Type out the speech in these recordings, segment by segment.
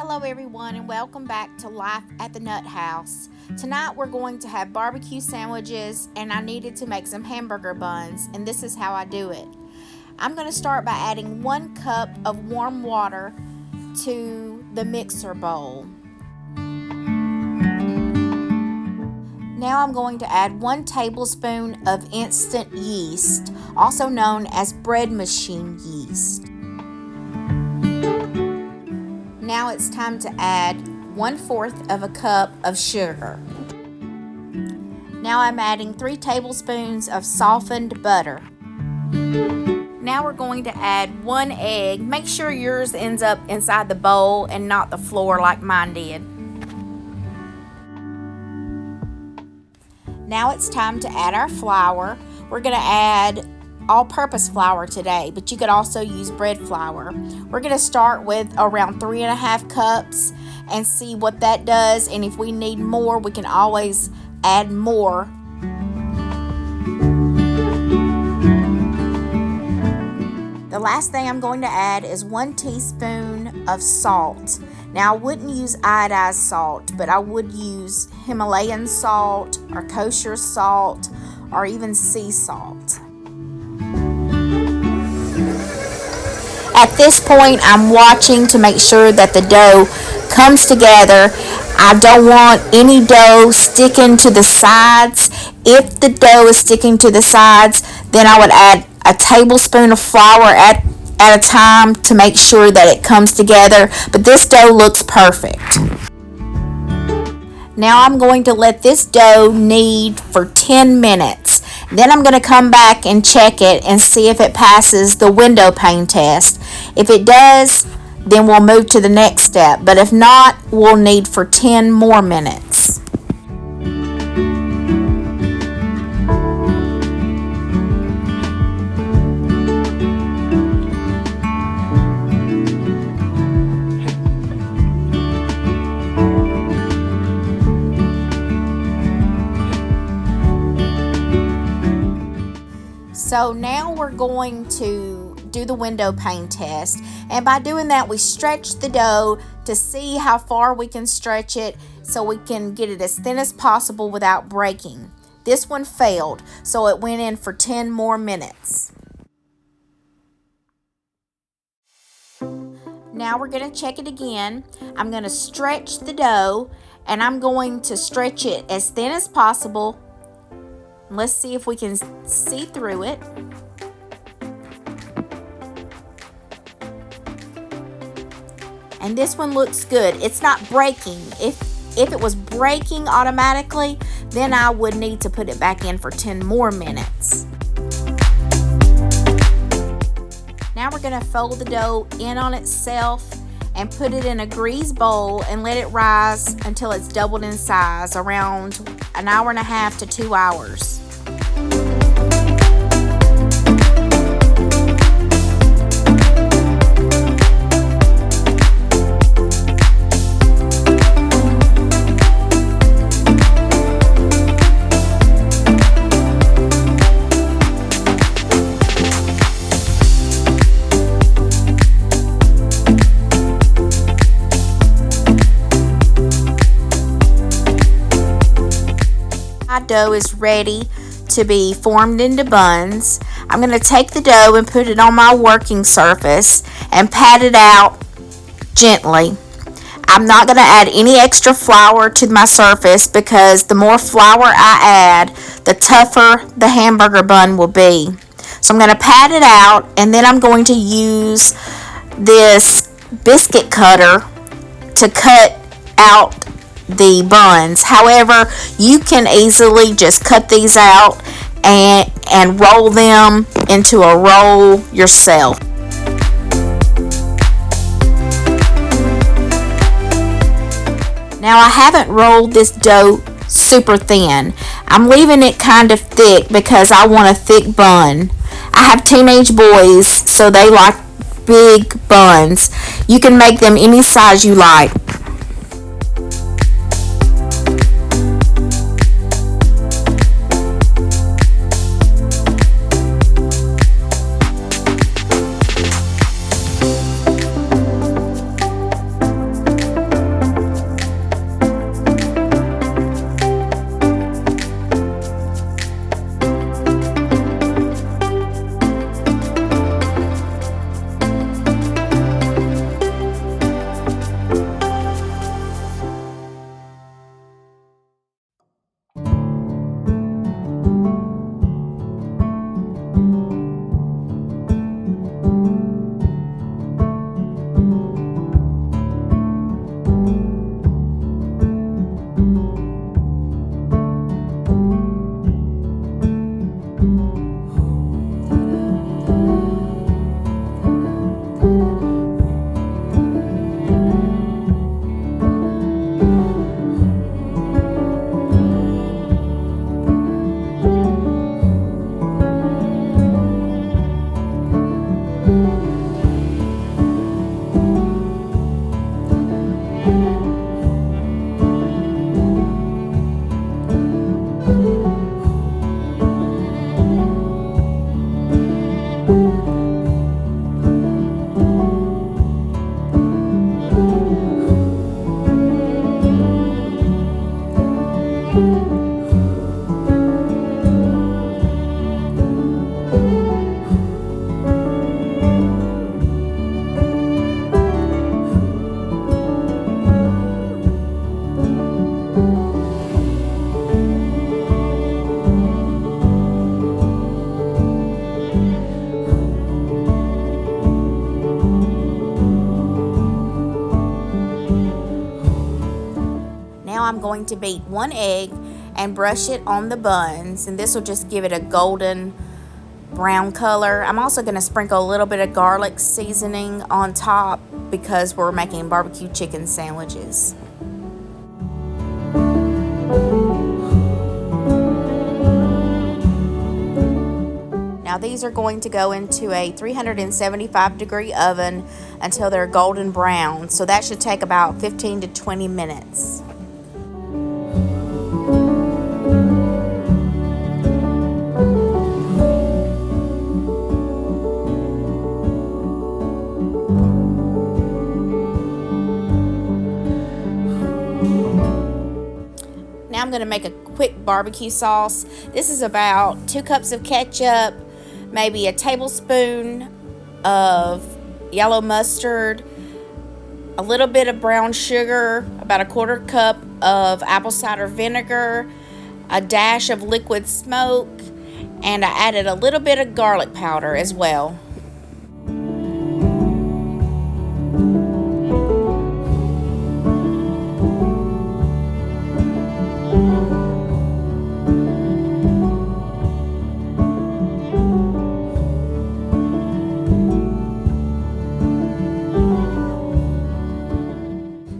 Hello everyone and welcome back to Life at the Nut House. Tonight we're going to have barbecue sandwiches and I needed to make some hamburger buns, and this is how I do it. I'm going to start by adding 1 cup of warm water to the mixer bowl. Now I'm going to add 1 tablespoon of instant yeast, also known as bread machine yeast. Now it's time to add 1/4 of a cup of sugar. Now I'm adding 3 tablespoons of softened butter. Now we're going to add 1 egg. Make sure yours ends up inside the bowl and not the floor like mine did. Now it's time to add our flour. We're going to add all-purpose flour today, but you could also use bread flour. We're going to start with around 3.5 cups and see what that does, and if we need more, we can always add more. The last thing I'm going to add is 1 teaspoon of salt. Now I wouldn't use iodized salt, but I would use Himalayan salt or kosher salt or even sea salt. At this point, I'm watching to make sure that the dough comes together. I don't want any dough sticking to the sides. If the dough is sticking to the sides, then I would add a tablespoon of flour at a time to make sure that it comes together. But this dough looks perfect. Now I'm going to let this dough knead for 10 minutes. Then I'm going to come back and check it and see if it passes the window pane test. If it does, then we'll move to the next step. But if not, we'll knead for 10 more minutes. So now we're going to do the window pane test, and by doing that we stretch the dough to see how far we can stretch it so we can get it as thin as possible without breaking. This one failed, so it went in for 10 more minutes. Now we're going to check it again. I'm going to stretch the dough, and I'm going to stretch it as thin as possible. Let's see if we can see through it. And this one looks good. It's not breaking. If it was breaking automatically, then I would need to put it back in for 10 more minutes. Now we're going to fold the dough in on itself and put it in a grease bowl and let it rise until it's doubled in size, around 1.5 to 2 hours. My dough is ready to be formed into buns. I'm going to take the dough and put it on my working surface and pat it out gently. I'm not going to add any extra flour to my surface because the more flour I add, the tougher the hamburger bun will be. So I'm going to pat it out, and then I'm going to use this biscuit cutter to cut out the buns. However, you can easily just cut these out and roll them into a roll yourself. Now I haven't rolled this dough super thin. I'm leaving it kind of thick because I want a thick bun. I have teenage boys, so they like big buns. You can make them any size you like. Now I'm going to beat 1 egg and brush it on the buns, and this will just give it a golden brown color. I'm also going to sprinkle a little bit of garlic seasoning on top because we're making barbecue chicken sandwiches. Now these are going to go into a 375-degree oven until they're golden brown, so that should take about 15 to 20 minutes. Now I'm going to make a quick barbecue sauce. This is about 2 cups of ketchup, maybe a tablespoon of yellow mustard, a little bit of brown sugar, about a 1/4 cup of apple cider vinegar, a dash of liquid smoke, and I added a little bit of garlic powder as well.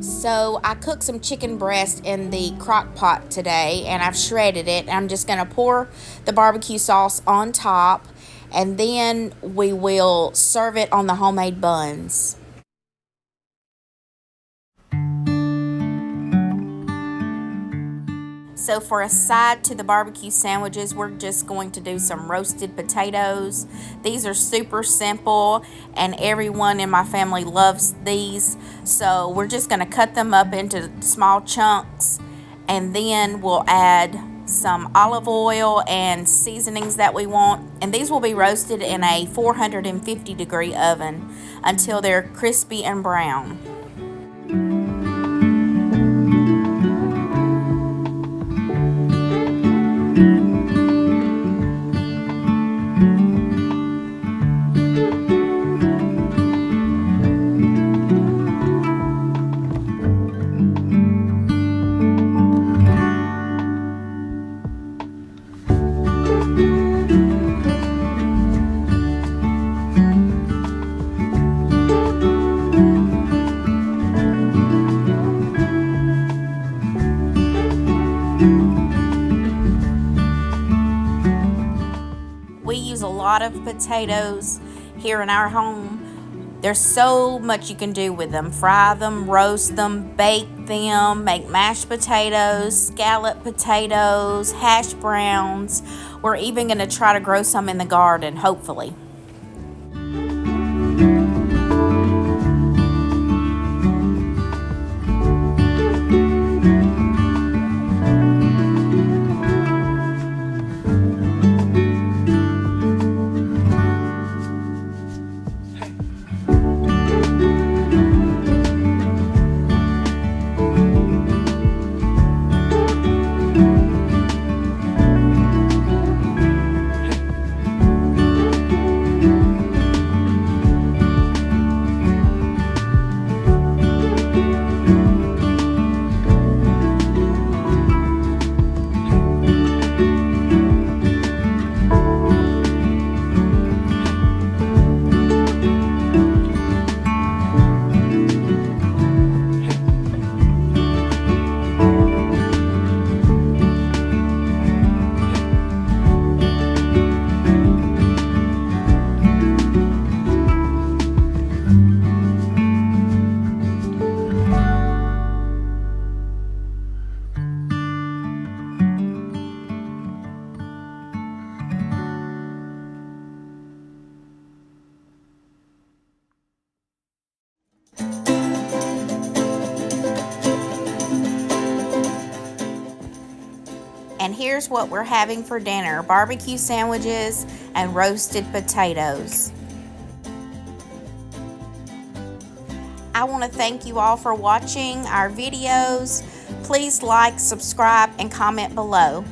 So I cooked some chicken breast in the crock pot today, and I've shredded it. I'm just going to pour the barbecue sauce on top, and then we will serve it on the homemade buns. So for a side to the barbecue sandwiches, we're just going to do some roasted potatoes. These are super simple, and everyone in my family loves these. So we're just going to cut them up into small chunks, and then we'll add some olive oil and seasonings that we want. And these will be roasted in a 450-degree oven until they're crispy and brown. We use a lot of potatoes here in our home. There's so much you can do with them. Fry them, roast them, bake them, make mashed potatoes, scallop potatoes, hash browns. We're even going to try to grow some in the garden, hopefully. And here's what we're having for dinner: barbecue sandwiches and roasted potatoes. I want to thank you all for watching our videos. Please like, subscribe, and comment below.